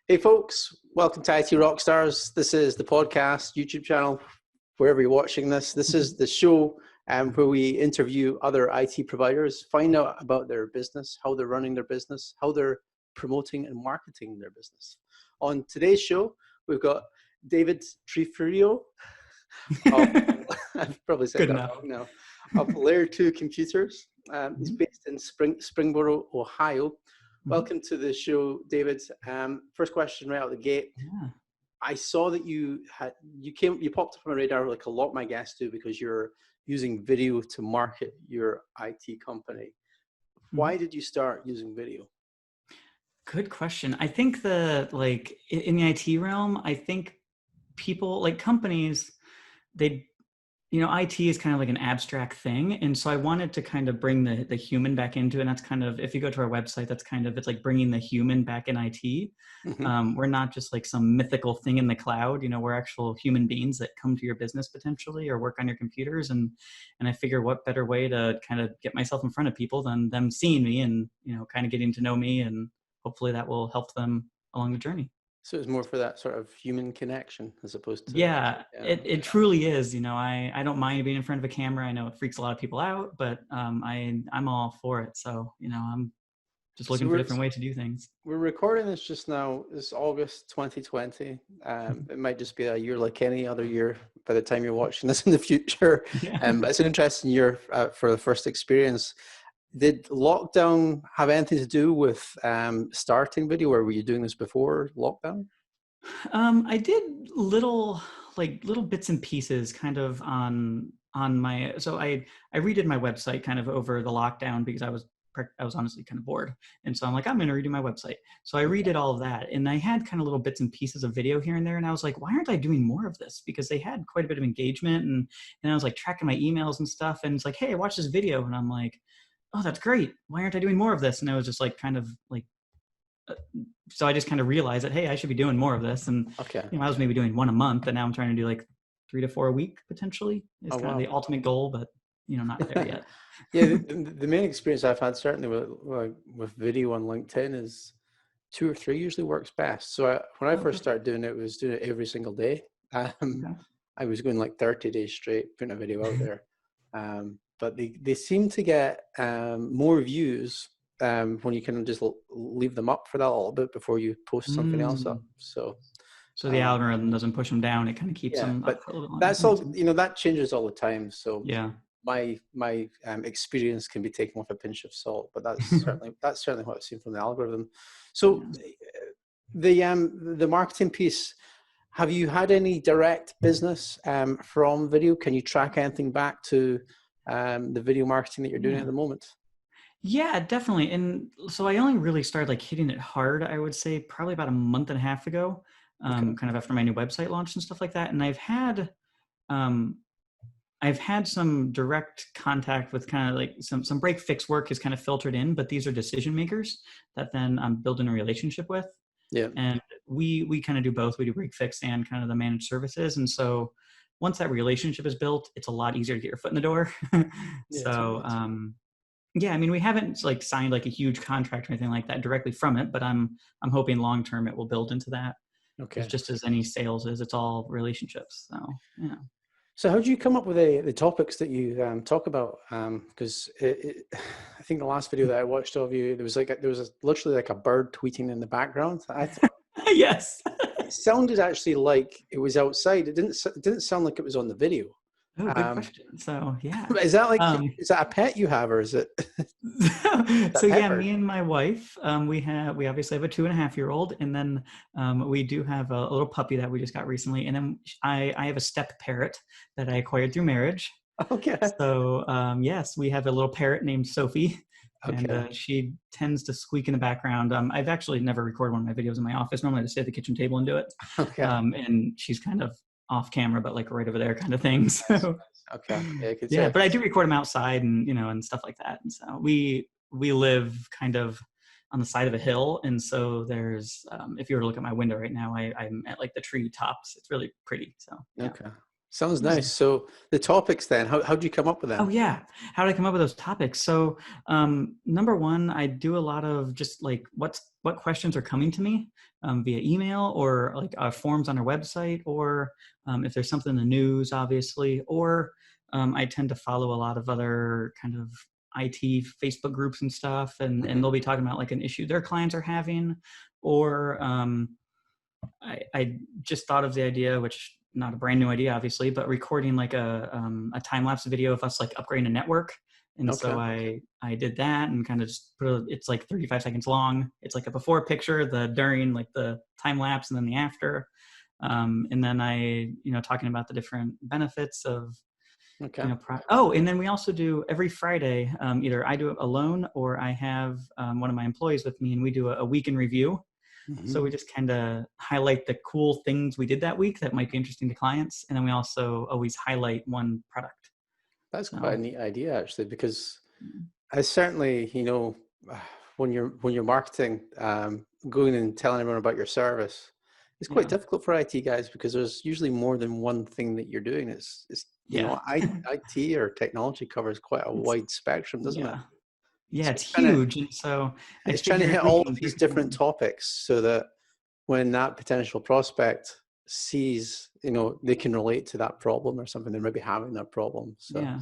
Hey folks, welcome to IT Rockstars. This is the podcast, YouTube channel, wherever you're watching this. This is the show where we interview other IT providers, find out about their business, how they're running their business, how they're promoting and marketing their business. On today's show, we've got David Trifiro of, I've probably said Good that enough. wrong now, of Layer 2 Computers. He's based in Springboro, Ohio. Welcome to the show, David. First question right out the gate. Yeah. I saw that you popped up on my radar like a lot of my guests do because you're using video to market your IT company. Why did you start using video? Good question. I think in the IT realm, I think people like companies, IT is kind of like an abstract thing. And so I wanted to kind of bring the human back into it. And that's kind of, if you go to our website, it's like bringing the human back in IT. We're not just like some mythical thing in the cloud, we're actual human beings that come to your business potentially or work on your computers. And I figure what better way to kind of get myself in front of people than them seeing me and, kind of getting to know me, and hopefully that will help them along the journey. So it's more for that sort of human connection as opposed to... It truly is. I don't mind being in front of a camera. I know it freaks a lot of people out, but I'm all for it. So, I'm just looking for different ways to do things. We're recording this just now. It's August 2020. It might just be a year like any other year by the time you're watching this in the future. But it's an interesting year for the first experience. Did lockdown have anything to do with starting video, or were you doing this before lockdown? I did little bits and pieces kind of on my, so I redid my website kind of over the lockdown because I was honestly kind of bored. And so I'm like, I'm going to redo my website. So I redid all of that, and I had kind of little bits and pieces of video here and there. And I was like, why aren't I doing more of this? Because they had quite a bit of engagement, and I was like tracking my emails and stuff. And it's like, hey, watch this video. And I'm like, oh, that's great. Why aren't I doing more of this? And I was just like, kind of like, so I just kind of realized that, hey, I should be doing more of this. And I was maybe doing one a month, and now I'm trying to do like 3 to 4 a week potentially. It's kind of the ultimate goal, but not there yet. The main experience I've had certainly with video on LinkedIn is 2 or 3 usually works best. So when I first started doing it, I was doing it every single day. I was going like 30 days straight, putting a video out there. But they seem to get more views when you can just leave them up for that a little bit before you post something else up. So the algorithm doesn't push them down; it kind of keeps them up for a little while. That's all. That changes all the time. So my experience can be taken with a pinch of salt, but that's certainly what I've seen from the algorithm. So the marketing piece. Have you had any direct business from video? Can you track anything back to the video marketing that you're doing at the moment? Yeah, definitely. And so I only really started like hitting it hard, I would say probably about a month and a half ago, kind of after my new website launch and stuff like that. And I've had some direct contact with kind of like some break fix work is kind of filtered in, but these are decision makers that then I'm building a relationship with. Yeah. And we kind of do both. We do break fix and kind of the managed services. And so once that relationship is built, it's a lot easier to get your foot in the door. We haven't like signed like a huge contract or anything like that directly from it, but I'm hoping long term it will build into that. It's just as any sales is, it's all relationships. So yeah. So how do you come up with the topics that you talk about? Because I think the last video that I watched of you, there was literally like a bird tweeting in the background. I thought, yes, it sounded actually like it was outside. It didn't sound like it was on the video. Oh, good question. So yeah, is that like is that a pet you have, or is it? So yeah, me and my wife, we obviously have a 2.5-year-old, and then we do have a little puppy that we just got recently, and then I have a step parrot that I acquired through marriage. Okay. So yes, we have a little parrot named Sophie. And she tends to squeak in the background. I've actually never recorded one of my videos in my office. Normally I just sit at the kitchen table and do it. And she's kind of off camera, but like right over there kind of thing. So but I do record them outside and and stuff like that. And so we live kind of on the side of a hill, and so there's if you were to look at my window right now, I'm at like the tree tops. It's really pretty. So Sounds nice. So the topics then, how do you come up with Oh them? yeah. How did I come up with those topics? So number one, I do a lot of just like what questions are coming to me via email or like forms on our website, or if there's something in the news, obviously, or I tend to follow a lot of other kind of IT Facebook groups and stuff, and Hmm. they'll be talking about like an issue their clients are having, or I just thought of the idea, which not a brand new idea, obviously, but recording like a time lapse video of us like upgrading a network. And so Okay. I did that and kind of just it's like 35 seconds long. It's like a before picture, the during, like the time lapse, and then the after. And then talking about the different benefits of, Okay. and then we also do every Friday, either I do it alone or I have one of my employees with me, and we do a week in review. Hmm. So we just kind of highlight the cool things we did that week that might be interesting to clients. And then we also always highlight one product. That's quite a So, neat idea actually, because I certainly, when you're marketing, going and telling everyone about your service, it's quite yeah, difficult for IT guys because there's usually more than one thing that you're doing. yeah, IT or technology covers quite a it's, wide spectrum, doesn't it? yeah, yeah, So it's huge. And so I it's trying to figured hit we all of can these break it different down. topics so that when that potential prospect sees, they can relate to that problem or something, they're maybe having that problem. So Yeah.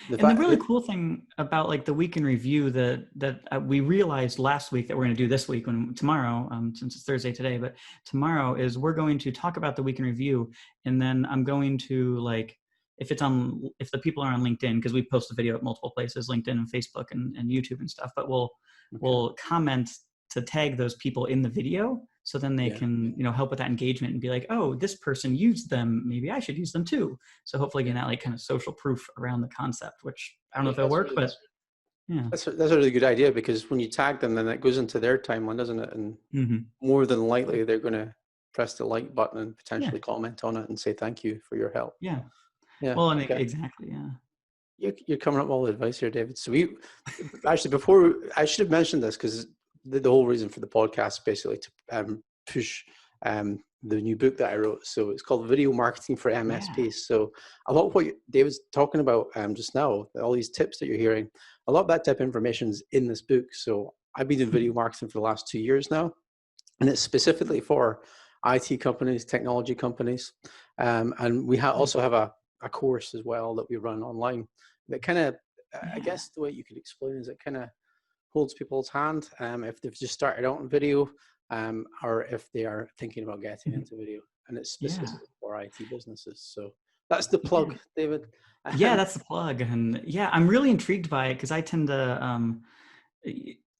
the And the fact really that, cool thing about like the week in review that we realized last week that we're going to do this week, when tomorrow, since it's Thursday today, but tomorrow is we're going to talk about the week in review, and then I'm going to like if the people are on LinkedIn, because we post the video at multiple places, LinkedIn and Facebook and YouTube and stuff, but okay, we'll comment to tag those people in the video, so then they yeah, can help with that engagement and be like, oh, this person used them, maybe I should use them too. So hopefully getting yeah, that like kind of social proof around the concept, which I don't know yeah, if it'll work, but yeah. that's a really good idea, because when you tag them, then it goes into their timeline, doesn't it? And Hmm. more than likely, they're going to press the like button and Yeah. potentially comment on it and say thank you for your help. Yeah. Yeah. Well, and Okay. exactly. Yeah. You're coming up with all the advice here, David. So we actually, before, I should have mentioned this, because the whole reason for the podcast is basically to push the new book that I wrote. So it's called Video Marketing for Yeah. MSP. So a lot of what David's talking about just now, all these tips that you're hearing, a lot of that type of information is in this book. So I've been doing video marketing for the last 2 years now, and it's specifically for IT companies, technology companies, and we also have a course as well that we run online that kind of, I Yeah. guess the way you could explain is it kind of holds people's hand if they've just started out in video, or if they are thinking about getting Mhm. into video, and it's Yeah. specifically for IT businesses. So that's the Yeah. plug, David. Yeah. That's the plug. And yeah, I'm really intrigued by it because I tend to,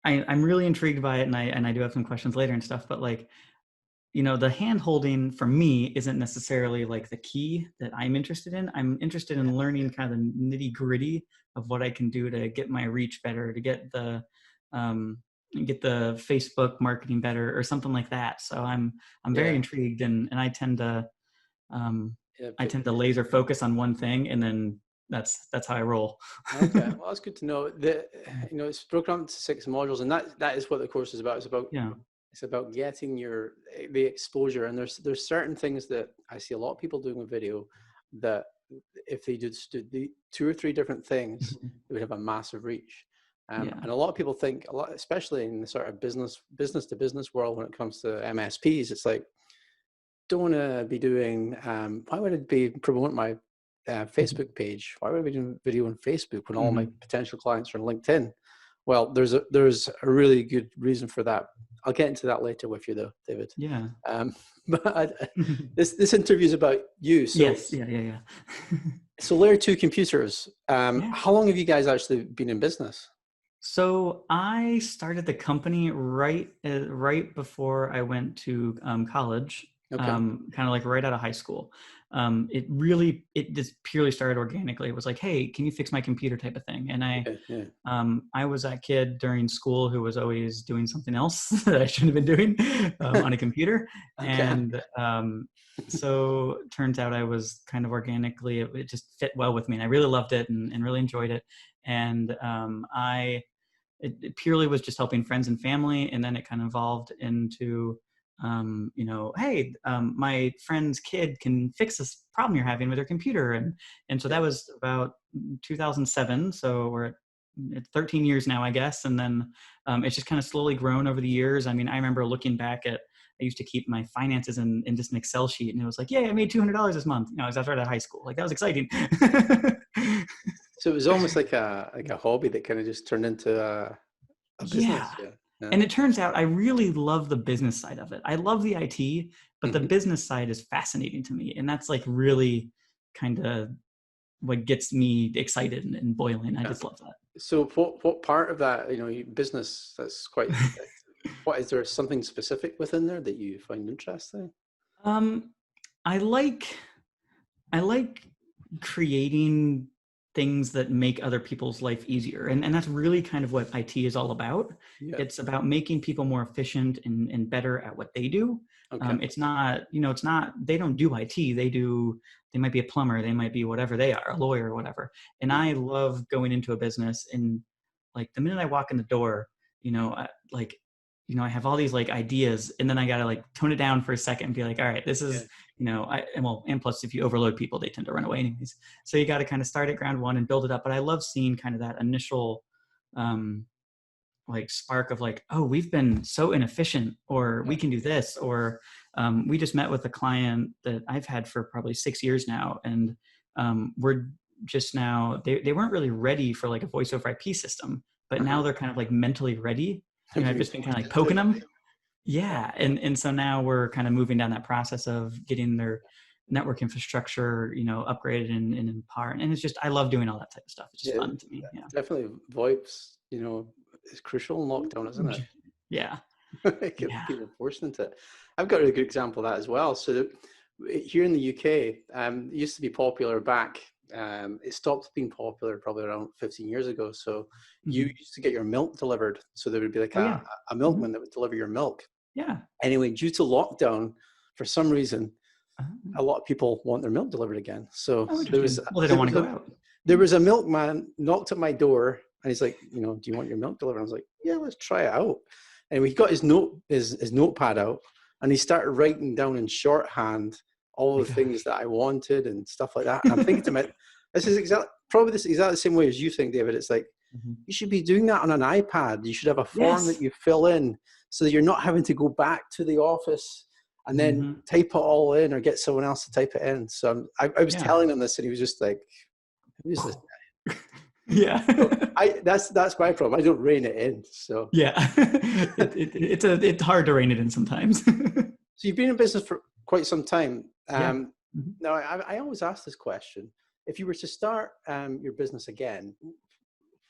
I'm really intrigued by it, and I do have some questions later and stuff, but like, the hand holding for me isn't necessarily like the key that I'm interested in. I'm interested in learning kind of the nitty gritty of what I can do to get my reach better, to um, get the Facebook marketing better or something like that. So I'm very Yeah, intrigued, and um, yeah. I tend to laser focus on one thing, and then that's how I roll. Okay, well, that's good to know. It's broken up into 6 modules, and that is what the course is about. Yeah. It's about getting the exposure, and there's certain things that I see a lot of people doing with video that if they did the 2 or 3 different things, they would have a massive reach. Yeah. And a lot of people think, especially in the sort of business to business world, when it comes to MSPs, it's like, don't want to be doing, why would I be promoting my Facebook page? Why would I be doing video on Facebook when all my Hmm. potential clients are on LinkedIn? Well, there's a really good reason for that. I'll get into that later with you though, David. Yeah. Um, this interview is about you. So Yes. Yeah. Yeah. Yeah. Layer 2 Computers. Yeah. How long have you guys actually been in business? So I started the company right before I went to college, Okay. kind of like right out of high school. It just purely started organically. It was like, hey, can you fix my computer type of thing? And Yeah. Yeah. I was that kid during school who was always doing something else that I shouldn't have been doing on a computer. Okay. And so turns out I was kind of organically, it just fit well with me. And I really loved it and really enjoyed it. And it purely was just helping friends and family. And then it kind of evolved into you know, hey, my friend's kid can fix this problem you're having with their computer. And so Yeah. that was about 2007. So we're at 13 years now, I guess. And then it's just kind of slowly grown over the years. I mean, I remember looking back at, I used to keep my finances in just an Excel sheet, and it was like, yeah, I made $200 this month. You know, I was right out of high school. Like, that was exciting. So it was almost like a hobby that kind of just turned into a Yeah. business. Yeah. Yeah. And it turns out I really love the business side of it. I love the IT, but the Hmm. business side is fascinating to me. And that's like really kind of what gets me excited and boiling. I Yeah. just love that. So what part of that, business that's quite, what is there something specific within there that you find interesting? um, I like I like creating things that make other people's life easier. And that's really kind of what IT is all about. Yeah. It's about making people more efficient and better at what they do. Okay. It's not, it's not, they don't do IT. They might be a plumber, they might be whatever they are, a lawyer or whatever. And Mhm. I love going into a business, and like the minute I walk in the door, like, I have all these like ideas, and then I got to like tone it down for a second and be like, all right, this Yeah. is, and plus if you overload people, they tend to run away anyways. So you got to kind of start at ground one and build it up. But I love seeing kind of that initial, um, like spark of like, oh, we've been so inefficient, or Yeah. we can do this, or we just met with a client that I've had for probably 6 years now, and we're just now, they weren't really ready for like a voice over IP system, but now they're kind of like mentally ready. I've just been kind of like poking them. Yeah. And so now we're kind of moving down that process of getting their network infrastructure, upgraded and empowered. And it's just, I love doing all that type of stuff. It's just Yeah, fun to me. Yeah. definitely VoIP's, is crucial in lockdown, isn't it? Yeah. Get Yeah. people forced into it. I've got a really good example of that as well. So here in the UK, it used to be popular back. It stopped being popular probably around 15 years ago. So you Mm-hmm. used to get your milk delivered. So there would be like Oh yeah. a Mm-hmm. milkman that would deliver your milk. Yeah. Anyway, due to lockdown, for some reason, a Oh, lot of people want their milk delivered again. So there was interesting. Well, they don't there want was to go a out. there was a milkman knocked at my door, and he's like, do you want your milk delivered? I was like, yeah, let's try it out. And he got his notepad out, and he started writing down in shorthand all My the things gosh. that I wanted and stuff like that. And I'm thinking to myself, this is exactly the same way as you think, David. It's like, Mhm. you should be doing that on an iPad. You should have a form that Yes. you fill in so that you're not having to go back to the office and then Hmm. type it all in or get someone else to type it in. So I was Yeah. telling him this, and he was just like, who's this? Yeah. So that's my problem. I don't rein it in. So Yeah. It's hard to rein it in sometimes. so you've been in business for quite some time. Yeah. Mhm. Now I always ask this question: if you were to start your business again,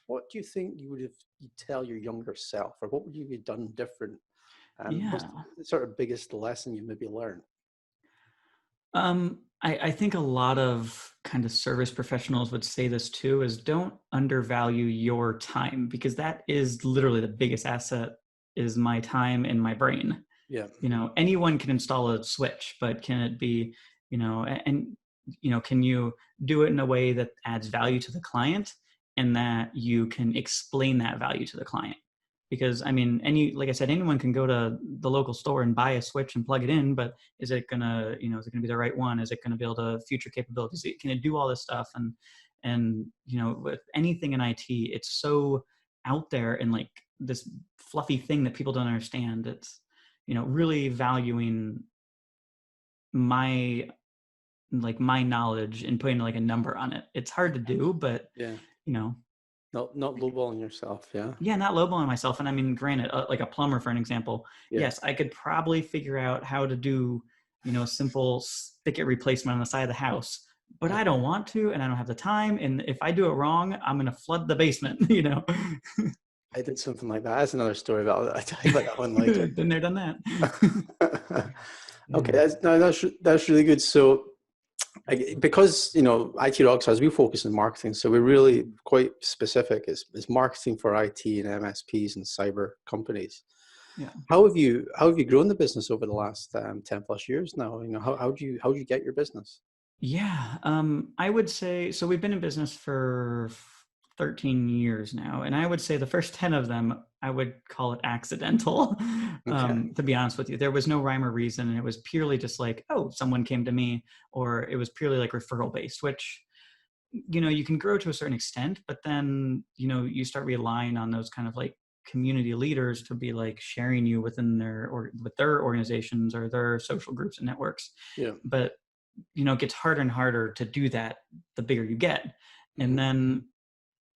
what do you think you tell your younger self, or what would you have done different? What's Yeah. the sort of biggest lesson you've maybe learned? I think a lot of kind of service professionals would say this too, is don't undervalue your time, because that is literally the biggest asset, is my time and my brain. Yeah, Anyone can install a switch, but can it be, and can you do it in a way that adds value to the client, and that you can explain that value to the client? Because I mean, like I said, anyone can go to the local store and buy a switch and plug it in, but is it gonna, is it gonna be the right one? Is it gonna be able to future capabilities? Can it do all this stuff? And with anything in IT, it's so out there and like this fluffy thing that people don't understand. It's really valuing my my knowledge and putting like a number on it. It's hard to do, but yeah. you know, Not lowballing yourself. Yeah, yeah, not lowballing myself. And I mean, granted, like a plumber, for an example, yeah. yes, I could probably figure out how to do, a simple spigot replacement on the side of the house, but I don't want to, and I don't have the time. And if I do it wrong, I'm going to flood the basement. I did something like that. That's another story about that. I'll tell you about that one later. Been there, done that. Okay, Yeah. that's really good. So, because IT Rockstars, we focus on marketing, so we're really quite specific. It's marketing for IT and MSPs and cyber companies. Yeah. How have you grown the business over the last 10 plus years now? How do you get your business? Yeah. I would say, so we've been in business for 13 years now. And I would say the first 10 of them, I would call it accidental. Okay. To be honest with you, there was no rhyme or reason. And it was purely just like, oh, someone came to me, or it was purely like referral based, which, you can grow to a certain extent, but then, you start relying on those kind of like community leaders to be like sharing you within with their organizations or their social groups and networks. Yeah. But, it gets harder and harder to do that the bigger you get. And then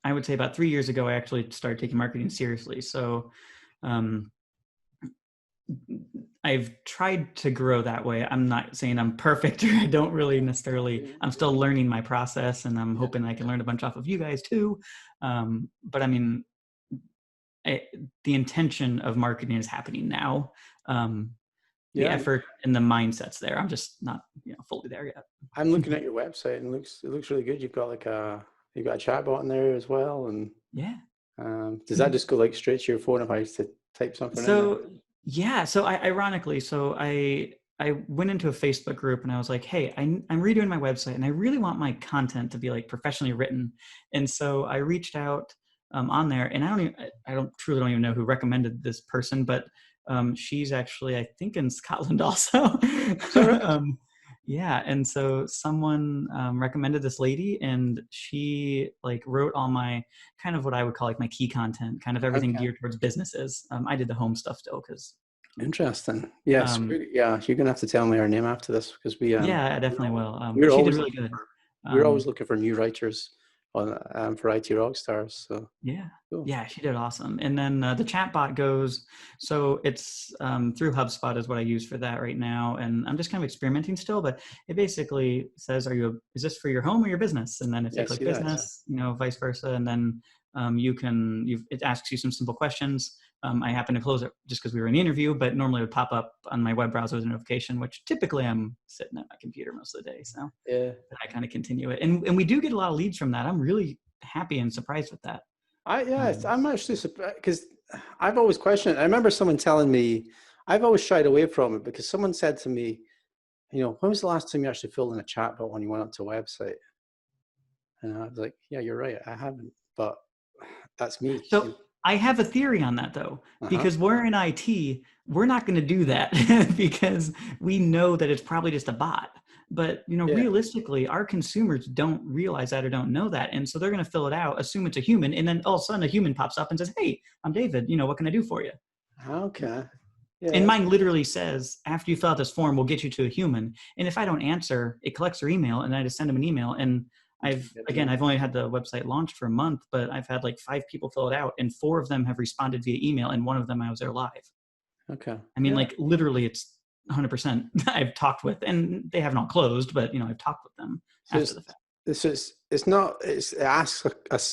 I would say about 3 years ago, I actually started taking marketing seriously. So I've tried to grow that way. I'm not saying I'm perfect, or I don't really necessarily, I'm still learning my process, and I'm hoping I can learn a bunch off of you guys too. But I mean, the intention of marketing is happening now. The effort and the mindset's there. I'm just not, fully there yet. I'm looking at your website, and it looks really good. You've got you've got a chat bot in there as well, and does that just go like straight to your phone if I used to type something in there? Yeah. So ironically, I went into a Facebook group and I was like, hey, I'm redoing my website and I really want my content to be like professionally written. And so I reached out on there, and I don't even know who recommended this person, but she's actually, I think, in Scotland also. Yeah. And so someone recommended this lady, and she like wrote all my kind of what I would call like my key content, kind of everything geared towards businesses. I did the home stuff still because. Interesting. Yes. You're gonna have to tell me her name after this, because we. Yeah, I definitely will. We're she did always really good. We're always looking for new writers on for IT Rockstars. So yeah. cool. Yeah, she did awesome. And then the chatbot goes, so it's through HubSpot is what I use for that right now. And I'm just kind of experimenting still, but it basically says, is this for your home or your business? And then if you click business, vice versa. And then it asks you some simple questions. I happen to close it just because we were in the interview, but normally it would pop up on my web browser as a notification, which typically I'm sitting at my computer most of the day. So I kind of continue it. And we do get a lot of leads from that. I'm really happy and surprised with that. I'm actually surprised, because I've always questioned it. I remember someone telling me, I've always shied away from it, because someone said to me, when was the last time you actually filled in a chatbot when you went up to a website? And I was like, yeah, you're right, I haven't, but that's me. So I have a theory on that though, because we're in IT, we're not going to do that because we know that it's probably just a bot. But, realistically, our consumers don't realize that or don't know that. And so they're going to fill it out, assume it's a human. And then all of a sudden a human pops up and says, hey, I'm David. What can I do for you? Okay. Yeah, and mine literally says, after you fill out this form, we'll get you to a human. And if I don't answer, it collects their email, and I just send them an email. And I've only had the website launched for a month, but I've had like 5 people fill it out, and 4 of them have responded via email, and 1 of them I was there live. Okay. I mean, like literally it's 100% I've talked with, and they haven't all closed, but I've talked with them after the fact. It asks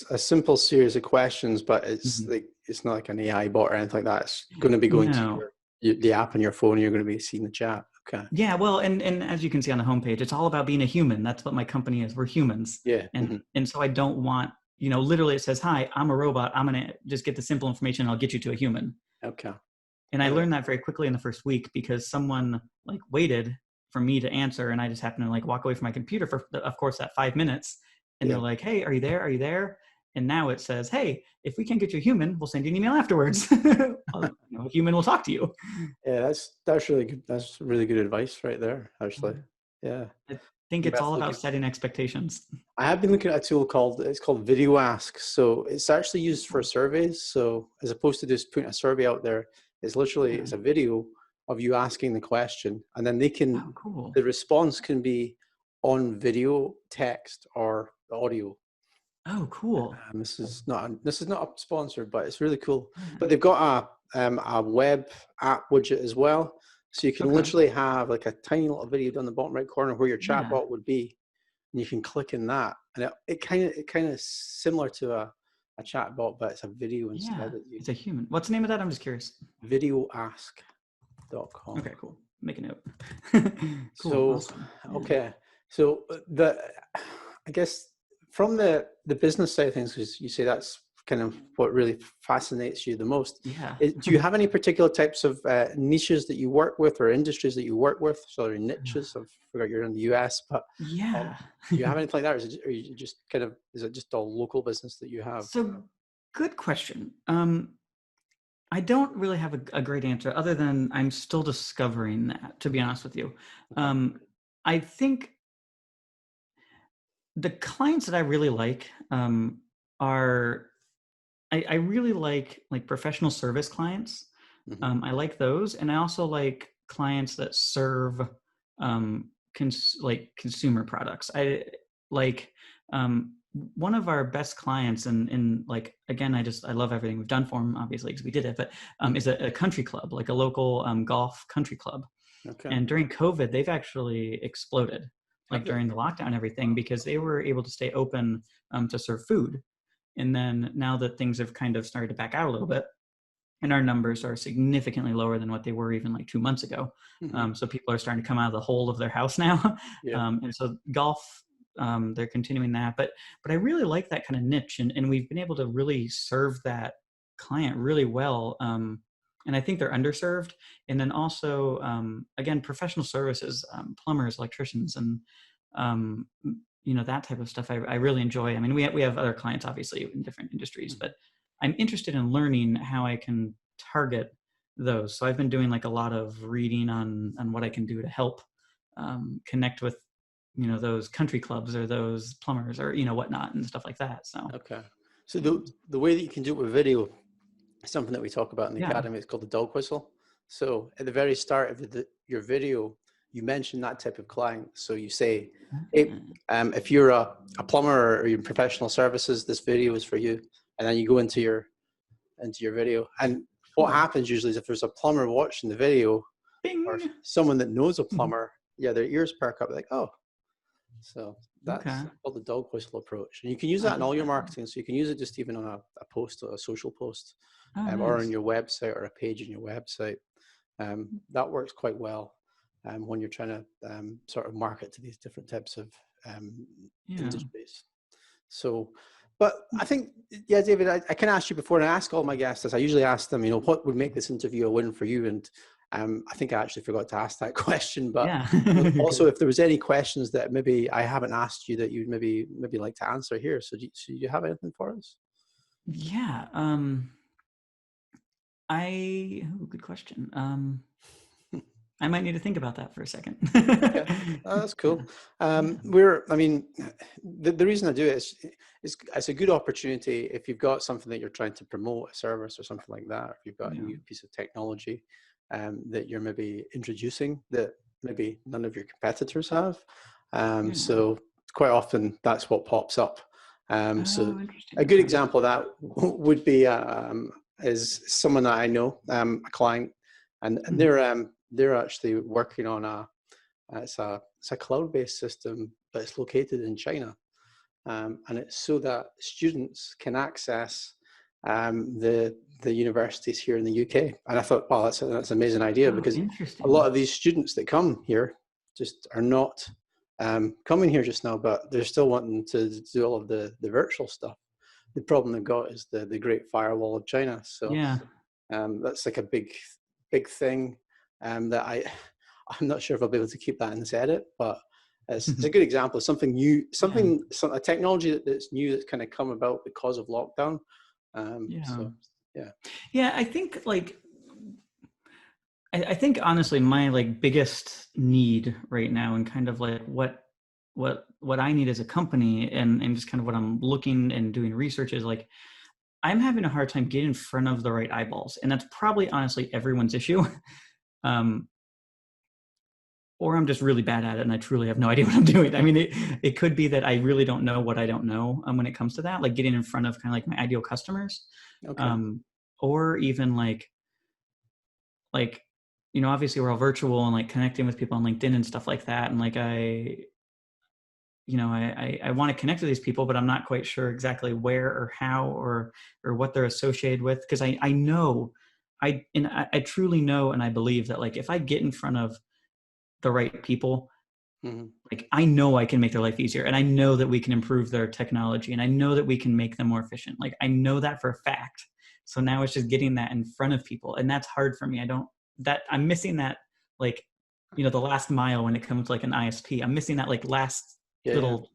a simple series of questions, but it's it's not like an AI bot or anything like that. It's going to be going to the app on your phone, and you're going to be seeing the chat. Okay. Yeah, well, and as you can see on the homepage, it's all about being a human. That's what my company is. We're humans. Yeah. And so I don't want, literally it says, hi, I'm a robot. I'm going to just get the simple information. I'll get you to a human. Okay. And I learned that very quickly in the first week, because someone like waited for me to answer, and I just happened to like walk away from my computer for, of course, that 5 minutes. And they're like, hey, are you there? Are you there? And now it says, hey, if we can't get you a human, we'll send you an email afterwards. A human will talk to you. Yeah, that's really good. That's really good advice right there, actually. Yeah. I think it's all about setting expectations. I have been looking at a tool called Video Ask. So it's actually used for surveys. So as opposed to just putting a survey out there, it's literally it's a video of you asking the question, and then they can the response can be on video, text, or audio. Oh, cool. This is not sponsored, but it's really cool. But they've got a web app widget as well, so you can literally have like a tiny little video down the bottom right corner where your chatbot would be, and you can click in that, and it kind of similar to a chatbot, but it's a video instead. It's a human. What's the name of that? I'm just curious. Videoask.com. Okay, cool. Make a note. Cool. So awesome. Okay, so I guess from the business side of things, because you say that's kind of what really fascinates you the most. Yeah. Do you have any particular types of niches that you work with, or industries that you work with? Sorry, niches. I forgot you're in the US, but Yeah. do you have anything like that, or are you just kind of, is it just all local business that you have? So good question. I don't really have a great answer other than I'm still discovering that, to be honest with you. Okay. I think the clients that I really like are I really like professional service clients. Mm-hmm. I like those, and I also like clients that serve like consumer products. I like one of our best clients, and like again, I love everything we've done for them, obviously because we did it, but is a country club, like a local golf country club. Okay. And during COVID, they've actually exploded, like Have they? during the lockdown and everything, because they were able to stay open to serve food. And then now that things have kind of started to back out a little bit, and our numbers are significantly lower than what they were even like 2 months ago. Mm-hmm. So people are starting to come out of the hole of their house now. Yeah. And so golf, they're continuing that. But I really like that kind of niche. And we've been able to really serve that client really well. And I think they're underserved. And then also, again, professional services, plumbers, electricians, and that type of stuff I really enjoy. I mean, we have other clients obviously in different industries, but I'm interested in learning how I can target those. So I've been doing like a lot of reading on what I can do to help connect with those country clubs or those plumbers or whatnot and stuff like that. So Okay. So the way that you can do it with video is something that we talk about in the yeah. academy. It's called the dog whistle. So at the very start of your video, you mention that type of client. So you say, hey, if you're a plumber or you're in professional services, this video is for you. And then you go into your video. And what happens usually is if there's a plumber watching the video, Bing. or someone that knows a plumber, yeah, their ears perk up like, oh. So that's called the dog whistle approach. And you can use that in all your marketing. So you can use it just even on a post, or a social post, or on your website, or a page on your website. That works quite well when you're trying to sort of market to these different types of industries. So, but I think, yeah, David, I can ask you before, and I ask all my guests this. I usually ask them, what would make this interview a win for you? And I think I actually forgot to ask that question, but also if there was any questions that maybe I haven't asked you that you'd maybe like to answer here. So do you have anything for us? Yeah. Good question. I might need to think about that for a second. Okay, that's cool. The reason I do it is it's a good opportunity if you've got something that you're trying to promote, a service or something like that, or if you've got a new piece of technology that you're maybe introducing that maybe none of your competitors have. So quite often that's what pops up. So a good example of that would be is someone that I know, a client, and they're actually working on it's a cloud-based system, but it's located in China, and it's so that students can access the universities here in the UK. And I thought, wow, that's an amazing idea, because a lot of these students that come here just are not coming here just now, but they're still wanting to do all of the virtual stuff. The problem they've got is the Great Firewall of China. So that's like a big thing that I'm not sure if I'll be able to keep that in this edit, but it's a good example of something new, a technology that's new that's kind of come about because of lockdown. I think I think honestly my biggest need right now, and kind of like what I need as a company, and just kind of what I'm looking and doing research is I'm having a hard time getting in front of the right eyeballs, and that's probably honestly everyone's issue. Or I'm just really bad at it and I truly have no idea what I'm doing. I mean, it could be that I really don't know what I don't know when it comes to that, like getting in front of kind of like my ideal customers. Or even obviously we're all virtual, and connecting with people on LinkedIn and stuff like that. And I want to connect with these people, but I'm not quite sure exactly where or how or what they're associated with. Because I know, I truly know, and I believe that if I get in front of the right people, Mm-hmm. Like, I know I can make their life easier, and I know that we can improve their technology, and I know that we can make them more efficient. Like, I know that for a fact. So now it's just getting that in front of people, and that's hard for me. I'm missing that, like, the last mile when it comes to like an ISP. I'm missing that like last Yeah. little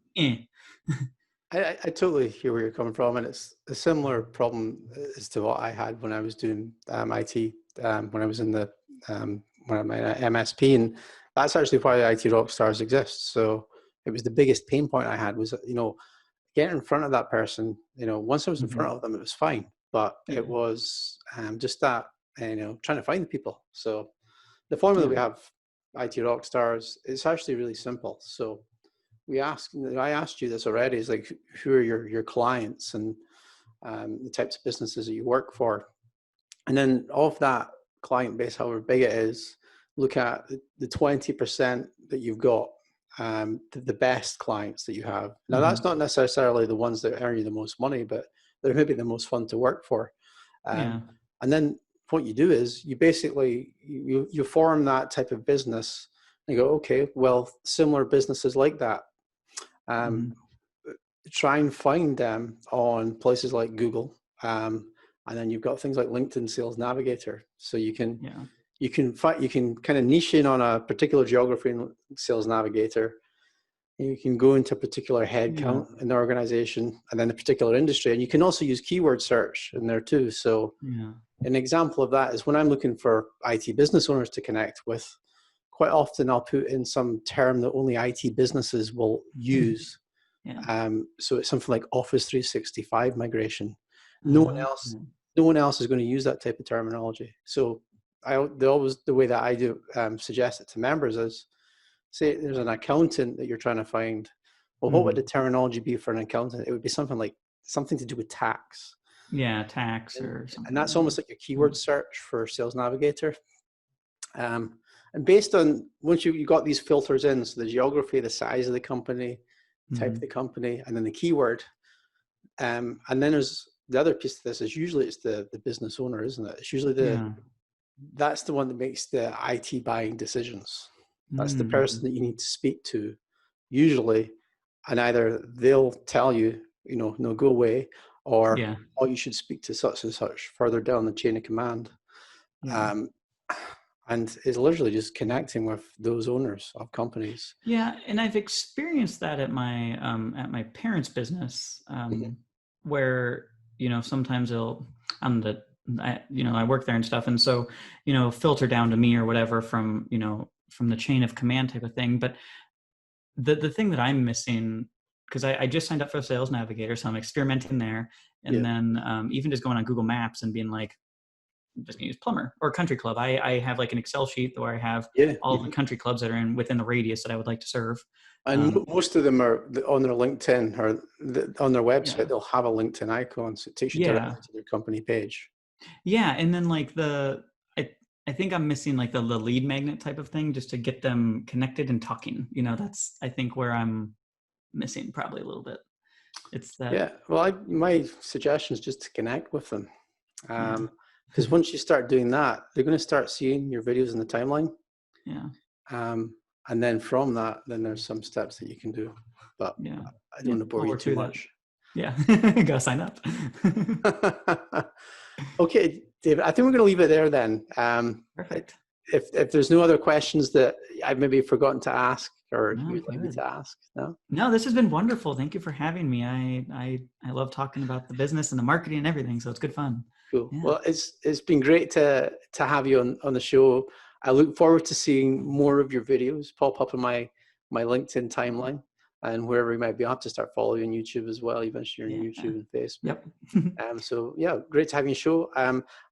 I totally hear where you're coming from, and it's a similar problem as to what I had when I was doing IT, when I was in the when I'm in MSP, and that's actually why IT Rockstars exists. So it was the biggest pain point I had was, getting in front of that person. Once I was in front of them, it was fine, but Yeah. it was just that, trying to find the people. So the formula Yeah. we have, IT Rockstars, it's actually really simple. So I asked you this already, is like, who are your clients and the types of businesses that you work for, and then of that client base, however big it is, look at the 20% that you've got, the best clients that you have. Now that's not necessarily the ones that earn you the most money, but they're maybe the most fun to work for. Yeah. And then what you do is you basically you form that type of business and you go, okay, well, similar businesses like that. Try and find them on places like Google, and then you've got things like LinkedIn Sales Navigator. So you can kind of niche in on a particular geography in Sales Navigator. You can go into a particular headcount in the organization, and then a particular industry, and you can also use keyword search in there too. So an example of that is when I'm looking for IT business owners to connect with. Quite often, I'll put in some term that only IT businesses will use. So it's something like Office 365 migration. No one else is going to use that type of terminology. So the way that I do suggest it to members is, say there's an accountant that you're trying to find. Well, what would the terminology be for an accountant? It would be something to do with tax. Yeah, tax or something. And that's almost like your keyword search for Sales Navigator. And based on, once you got these filters in, so the geography, the size of the company, type of the company, and then the keyword, and then there's the other piece to this is usually it's the business owner, isn't it? It's usually that's the one that makes the IT buying decisions. That's the person that you need to speak to usually, and either they'll tell you, no, go away, or oh, you should speak to such and such further down the chain of command. And it's literally just connecting with those owners of companies. Yeah, and I've experienced that at my parents' business, where sometimes I work there and stuff, and so filter down to me or whatever from the chain of command type of thing. But the thing that I'm missing, because I just signed up for Sales Navigator, so I'm experimenting there, and then even just going on Google Maps and being like, just gonna use plumber or country club. I have like an Excel sheet where I have all the country clubs that are within the radius that I would like to serve. And most of them are on their LinkedIn or on their website. They'll have a LinkedIn icon, so it takes you directly to their company page. Yeah, and then like I think I'm missing like the lead magnet type of thing, just to get them connected and talking. That's I think where I'm missing probably a little bit. It's that. Yeah, well, my suggestion is just to connect with them. Because once you start doing that, they're going to start seeing your videos in the timeline. And then from that, then there's some steps that you can do. But I don't want to bore you too much. Gotta sign up. Okay, David, I think we're going to leave it there then. Perfect. If there's no other questions that I've maybe forgotten to ask, or you'd like me to ask, No, this has been wonderful. Thank you for having me. I love talking about the business and the marketing and everything, so it's good fun. Cool. Yeah. Well, it's been great to have you on the show. I look forward to seeing more of your videos pop up in my LinkedIn timeline and wherever you might be. I'll have to start following you on YouTube as well, eventually on YouTube and Facebook. So yeah, great to have you on the show.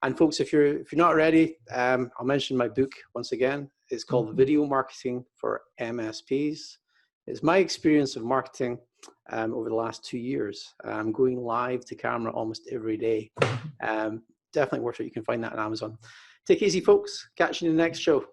And folks, if you're not ready, I'll mention my book once again. It's called Video Marketing for MSPs. It's my experience of marketing over the last 2 years. I'm going live to camera almost every day. Definitely worth it. You can find that on Amazon. Take it easy, folks. Catch you in the next show.